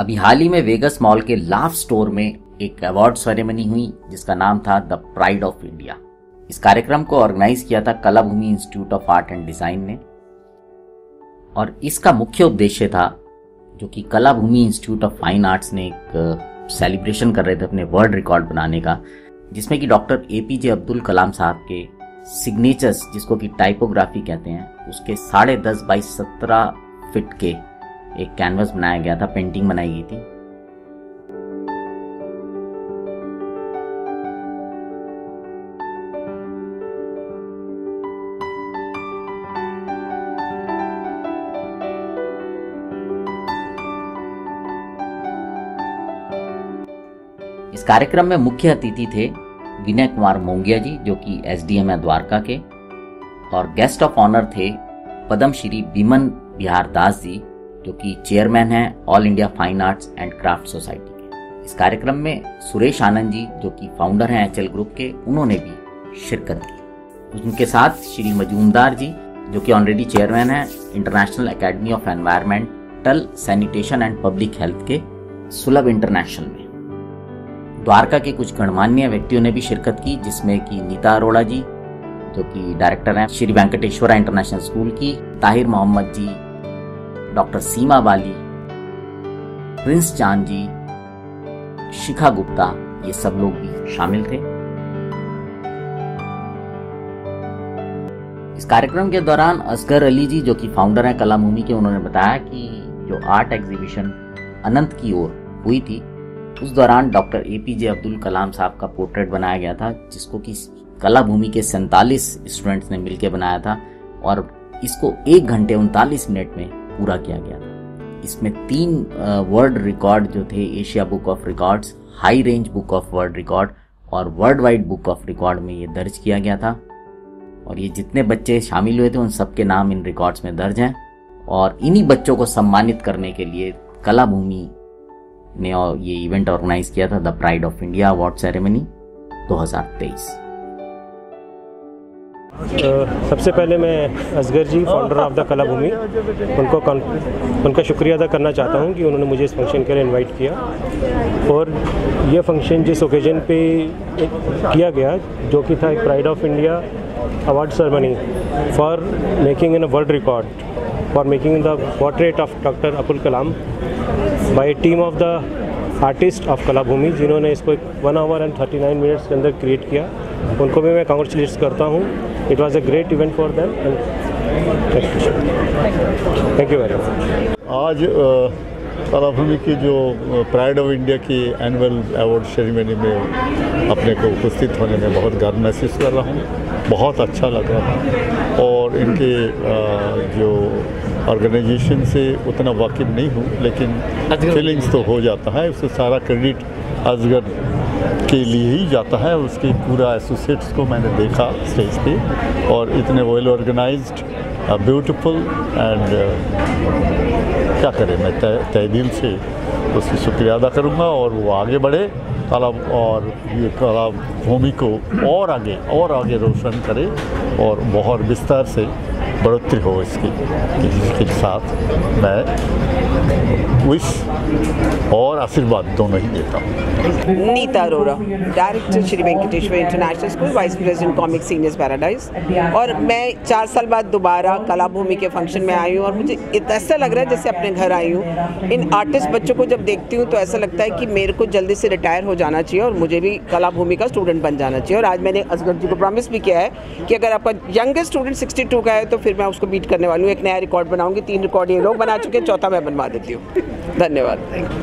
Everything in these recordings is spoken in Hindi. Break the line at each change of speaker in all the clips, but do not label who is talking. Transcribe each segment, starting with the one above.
अभी हाल ही में वेगस मॉल के लाफ स्टोर में एक अवार्ड सेरेमनी हुई जिसका नाम था द प्राइड ऑफ इंडिया। इस कार्यक्रम को ऑर्गेनाइज किया था Kalabhoomi institute of art and design ने और इसका मुख्य उद्देश्य था जो कि Kalabhoomi institute of fine arts ने एक सेलिब्रेशन कर रहे थे अपने वर्ल्ड रिकॉर्ड बनाने का, जिसमें कि डॉक्टर एपीजे अब्दुल कलाम साहब के सिग्नेचर्स जिसको कि टाइपोग्राफी कहते हैं उसके 10.5 बाई 17 फीट के एक कैनवस बनाया गया था, पेंटिंग बनाई गई थी। इस कार्यक्रम में मुख्य अतिथि थे विनय कुमार मोंगिया जी जो कि एसडीएम है द्वारका के, और गेस्ट ऑफ ऑनर थे पद्मश्री बिमन बिहार दास जी जो कि चेयरमैन है all India fine arts and craft society के। इस कार्यक्रम में सुरेश आनंद जी जो कि फाउंडर हैं एचएल ग्रुप के, उन्होंने भी शिरकत की। उनके साथ श्री मजूमदार जी जो कि ऑलरेडी चेयरमैन है international academy of environmental sanitation and public health के सुलभ इंटरनेशनल में। द्वारका के कुछ गणमान्य व्यक्तियों ने भी शिरकत की, जिसमें कि नीता अरोड़ा जी जो कि डायरेक्टर हैं श्री वेंकटेश्वरा इंटरनेशनल स्कूल की, ताहिर मोहम्मद जी, डॉक्टर सीमा बाली, प्रिंस चांद जी, शिखा गुप्ता, ये सब लोग भी शामिल थे। इस कार्यक्रम के दौरान असगर अली जी जो कि फाउंडर हैं कलाभूमि के, उन्होंने बताया कि जो आर्ट एग्जीबिशन अनंत की ओर हुई थी उस दौरान डॉक्टर एपीजे अब्दुल कलाम साहब का पोर्ट्रेट बनाया गया था, जिसको कि कलाभूमि के 47 स्टूडेंट्स ने मिलकर बनाया था और इसको 1 घंटे 39 मिनट में पूरा किया गया था। इसमें 3 वर्ल्ड रिकॉर्ड जो थे Asia book of records, high range book of world record और world wide book of record में ये दर्ज किया गया था। और ये जितने बच्चे शामिल हुए थे उन सबके नाम इन रिकॉर्ड्स में दर्ज हैं और इन्हीं बच्चों को सम्मानित करने के लिए कलाभूमि ने ये इवेंट ऑर्गेनाइज किया था, the pride of India award ceremony 2023।
सबसे पहले मैं असगर जी फाउंडर ऑफ द कलाभूमि उनका शुक्रिया अदा करना चाहता हूं कि उन्होंने मुझे इस फंक्शन के लिए इनवाइट किया और ये फंक्शन जिस ओकेजन पे किया गया जो कि था एक pride of India award ceremony for making in a world record for making the portrait of doctor Abdul Kalam by team of the artist of Kalabhoomi, जिन्होंने इसको 1 आवर एंड 39 मिनट्स के अंदर क्रिएट किया। उनको भी मैं कांग्रेचुलेट करता हूँ। It was a great event for them and thank you very much.
आज कलाभूमि की जो प्राइड ऑफ इंडिया की एनुअल अवार्ड सेरेमनी में अपने को उपस्थित होने में बहुत गर्व महसूस कर रहा हूँ, बहुत अच्छा लग रहा था और इनके जो ऑर्गेनाइजेशन से उतना वाकिफ नहीं हूँ लेकिन फीलिंग्स तो हो जाता है। उससे सारा क्रेडिट असगर के लिए ही जाता है। उसके पूरा एसोसिएट्स को मैंने देखा स्टेज पे और इतने वेल ऑर्गेनाइज्ड, ब्यूटीफुल एंड क्या करें, मैं तहे दिल से उसकी शुक्रिया अदा करूँगा और वो आगे बढ़े और ये कलाभूमि को और आगे रोशन करे और बहुत विस्तार से बढ़ोतरी हो इसके साथ मैं विश और आशीर्वाद दोनों ही देता हूँ।
Neeta Arora, director Shri Venkateshwar international school, vice president comic seniors paradise, और मैं 4 साल बाद दोबारा कलाभूमि के फंक्शन में आई हूँ और मुझे ऐसा लग रहा है जैसे अपने घर आई हूँ। इन आर्टिस्ट बच्चों को जब देखती हूँ तो ऐसा लगता है कि मेरे को जल्दी से रिटायर हो जाना चाहिए और मुझे भी कलाभूमि का स्टूडेंट बन जाना चाहिए। और आज मैंने असगर जी को प्रॉमिस भी किया है कि अगर आपका यंगेस्ट स्टूडेंट 62 का है तो फिर मैं उसको बीट करने वाली हूँ। एक नया रिकॉर्ड बनाऊंगी, 3 रिकॉर्ड ये लोग बना चुके हैं, 4था मैं बनवा देती हूँ। धन्यवाद।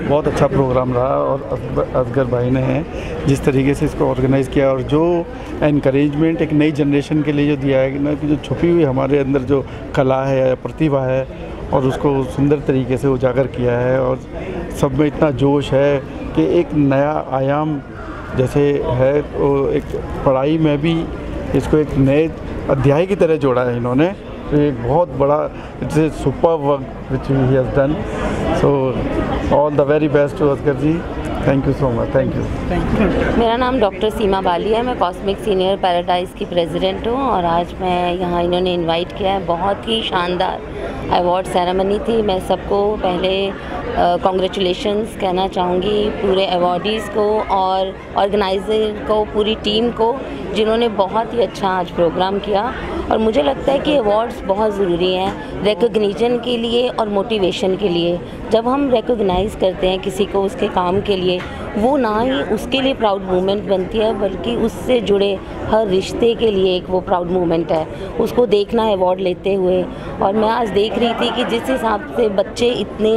बहुत अच्छा प्रोग्राम रहा और असगर भाई ने जिस तरीके से इसको ऑर्गेनाइज़ किया और जो एनकरेजमेंट एक नई जनरेशन के लिए जो दिया है ना, कि जो छुपी हुई हमारे अंदर जो कला है या प्रतिभा है और उसको सुंदर तरीके से उजागर किया है और सब में इतना जोश है कि एक नया आयाम जैसे है तो एक पढ़ाई में भी इसको एक नए अध्याय की तरह जोड़ा है इन्होंने। तो एक बहुत बड़ा it's a super work which he has done. So all the very best to Asgar ji. Thank you so much, thank you.
मेरा नाम डॉक्टर सीमा बाली है, मैं कॉस्मिक सीनियर पैराडाइज की प्रेसिडेंट हूँ और आज मैं यहाँ इन्होंने इनवाइट किया है। बहुत ही शानदार अवार्ड सेरेमनी थी। मैं सबको पहले कॉन्ग्रेचुलेशंस कहना चाहूँगी, पूरे अवार्डीज़ को और ऑर्गेनाइजर को, पूरी टीम को, जिन्होंने बहुत ही अच्छा आज प्रोग्राम किया। और मुझे लगता है कि अवार्ड्स बहुत ज़रूरी हैं रिकॉग्निशन के लिए और मोटिवेशन के लिए। जब हम रिकॉग्नाइज़ करते हैं किसी को उसके काम के लिए, वो ना ही उसके लिए प्राउड मोमेंट बनती है बल्कि उससे जुड़े हर रिश्ते के लिए एक वो प्राउड मोमेंट है, उसको देखना है अवार्ड लेते हुए। और मैं आज देख रही थी कि जिस हिसाब से बच्चे इतने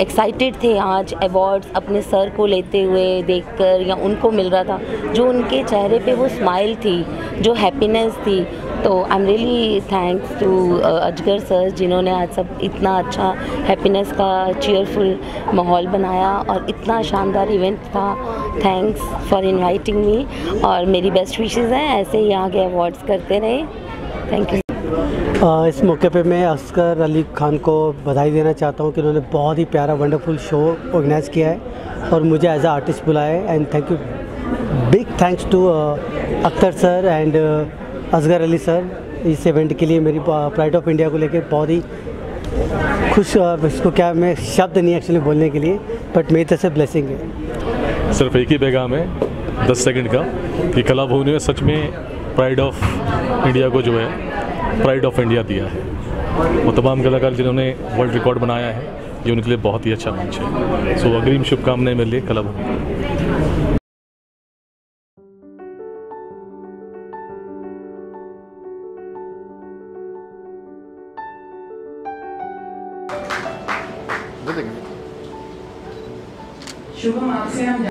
एक्साइटेड थे आज अवार्ड्स अपने सर को लेते हुए देखकर, या उनको मिल रहा था, जो उनके चेहरे पे वो स्माइल थी, जो हैप्पीनेस थी। तो I am really thanks to Ajgar sir, जिन्होंने आज सब इतना अच्छा हैप्पीनेस का चीयरफुल माहौल बनाया और इतना शानदार इवेंट था। थैंक्स फॉर इनवाइटिंग मी और मेरी बेस्ट विशेज़ हैं, ऐसे ही आगे अवार्ड्स करते रहे। Thank you.
इस मौके पे मैं असगर अली खान को बधाई देना चाहता हूँ कि उन्होंने बहुत ही प्यारा वंडरफुल शो ऑर्गेनाइज़ किया है और मुझे एज अ आर्टिस्ट बुलाया है। And thank you, big thanks to Akhtar sir and Asgar Ali sir इस इवेंट के लिए। मेरी प्राइड ऑफ इंडिया को लेकर बहुत ही खुश, इसको क्या मैं शब्द नहीं एक्चुअली बोलने के लिए, बट मेरी तरफ से ब्लेसिंग है।
सिर्फ एक ही पैगाम है 10 सेकंड का कि कला भवन ने सच में प्राइड ऑफ इंडिया को जो है प्राइड ऑफ इंडिया दिया है। वो तमाम कलाकार जिन्होंने वर्ल्ड रिकॉर्ड बनाया है, ये उनके लिए बहुत ही अच्छा मंच है। सो अग्रिम शुभकामनाएं मेरे लिए कला भवन।
शुभम, आपसे हम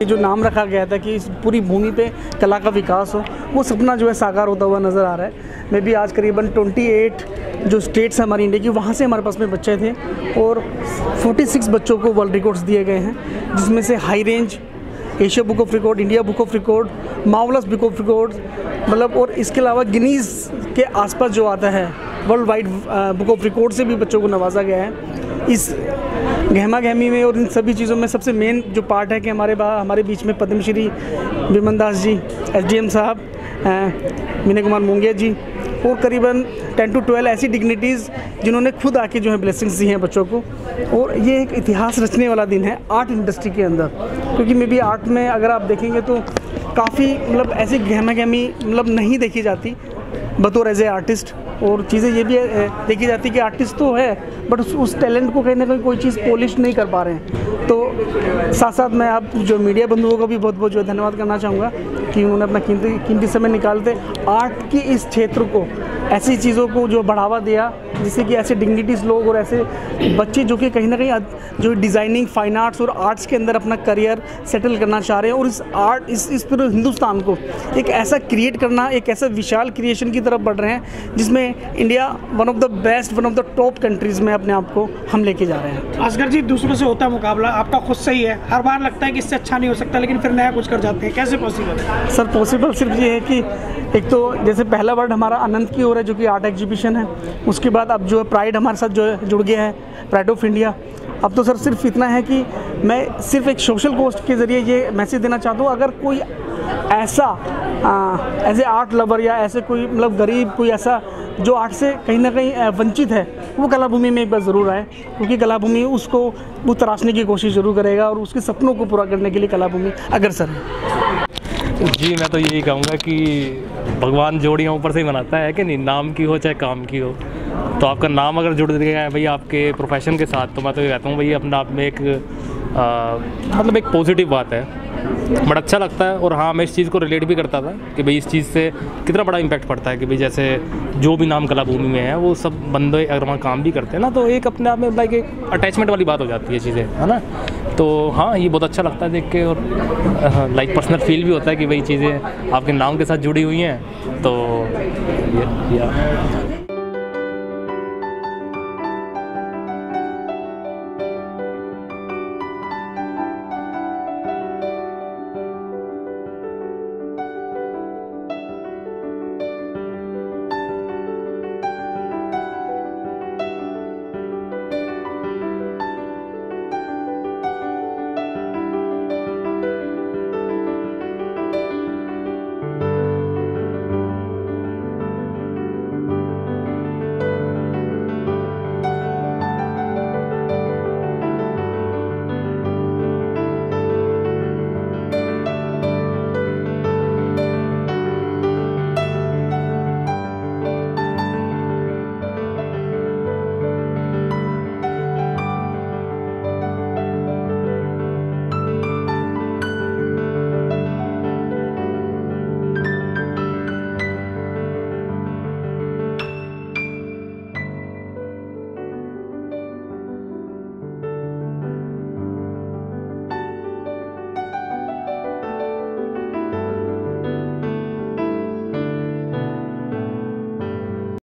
जो नाम रखा गया था कि इस पूरी भूमि पे कला का विकास हो, वो सपना जो है साकार होता हुआ नज़र आ रहा है। मैं भी आज करीबन 28 जो स्टेट्स हैं हमारी इंडिया की, वहाँ से हमारे पास में बच्चे थे और 46 बच्चों को वर्ल्ड रिकॉर्ड्स दिए गए हैं, जिसमें से high range, Asia book of record, India book of record, marvellous book of record, मतलब, और इसके अलावा गिनीज़ के आसपास जो आता है world wide book of record से भी बच्चों को नवाजा गया है। इस गहमा गहमी में और इन सभी चीज़ों में सबसे मेन जो पार्ट है कि हमारे बीच में पद्मश्री विमन दास जी, SDM साहब, विनय कुमार मोंगिया जी और करीबन 10 to 12 ऐसी डिग्निटीज़ जिन्होंने खुद आके जो है ब्लेसिंग्स दी हैं बच्चों को। और ये एक इतिहास रचने वाला दिन है आर्ट इंडस्ट्री के अंदर, क्योंकि मे बी आर्ट में अगर आप देखेंगे तो काफ़ी मतलब ऐसी गहमा गहमी मतलब नहीं देखी जाती बतौर एज ए आर्टिस्ट। और चीज़ें ये भी देखी जाती कि आर्टिस्ट तो है बट उस टैलेंट को कहीं ना कहीं कोई चीज़ पॉलिश नहीं कर पा रहे हैं। तो साथ साथ मैं आप जो मीडिया बंधुओं का भी बहुत बहुत जो धन्यवाद करना चाहूँगा कि उन्होंने अपना कीमती समय निकालते आर्ट की इस क्षेत्र को, ऐसी चीज़ों को जो बढ़ावा दिया, जिससे कि ऐसे डिग्निटीज़ लोग और ऐसे बच्चे जो कि कहीं ना कहीं जो डिज़ाइनिंग, फाइन आर्ट्स और आर्ट्स के अंदर अपना करियर सेटल करना चाह रहे हैं और इस पूरे हिंदुस्तान को एक ऐसा क्रिएट करना, एक ऐसा विशाल क्रिएशन की तरफ बढ़ रहे हैं जिसमें India one of the best, one of the top countries में अपने आप को हम लेके जा रहे हैं।
असगर जी, दूसरों से होता है मुकाबला, आपका खुद से ही है, हर बार लगता है कि इससे अच्छा नहीं हो सकता, लेकिन फिर नया कुछ कर जाते हैं, कैसे पॉसिबल है?
सर पॉसिबल सिर्फ ये है कि एक तो जैसे पहला वर्ड हमारा अनंत की ओर है जो कि आर्ट एग्जीबिशन है, उसके बाद अब जो है प्राइड हमारे साथ जो है जुड़ गया है, प्राइड ऑफ इंडिया। अब तो सर सिर्फ इतना है कि मैं सिर्फ एक सोशल पोस्ट के ज़रिए ये मैसेज देना चाहता हूँ, अगर कोई ऐसा एज ए आर्ट लवर या ऐसे कोई मतलब गरीब कोई ऐसा जो आर्ट से कहीं ना कहीं वंचित है, वो कला भूमि में एक बार ज़रूर आए, क्योंकि कला भूमि उसको वो तराशने की कोशिश ज़रूर करेगा और उसके सपनों को पूरा करने के लिए कला भूमि अग्रसर है।
जी, मैं तो यही कहूँगा कि भगवान जोड़ियाँ ऊपर से ही बनाता है कि नहीं, नाम की हो चाहे काम की हो। तो आपका नाम अगर जुड़ गया है भैया आपके प्रोफेशन के साथ, तो मैं तो ये कहता हूँ भैया अपने आप में एक मतलब एक पॉजिटिव बात है बट अच्छा लगता है। और हाँ, मैं इस चीज़ को रिलेट भी करता था कि भाई इस चीज़ से कितना बड़ा इम्पैक्ट पड़ता है कि भाई जैसे जो भी नाम कला भूमि में है वो सब बंदे अगर वहाँ काम भी करते हैं ना, तो एक अपने आप में लाइक एक अटैचमेंट वाली बात हो जाती है चीज़ें, है ना। तो हाँ, ये बहुत अच्छा लगता है देख के, और लाइक पर्सनल फील भी होता है कि भाई चीज़ें आपके नाम के साथ जुड़ी हुई हैं। तो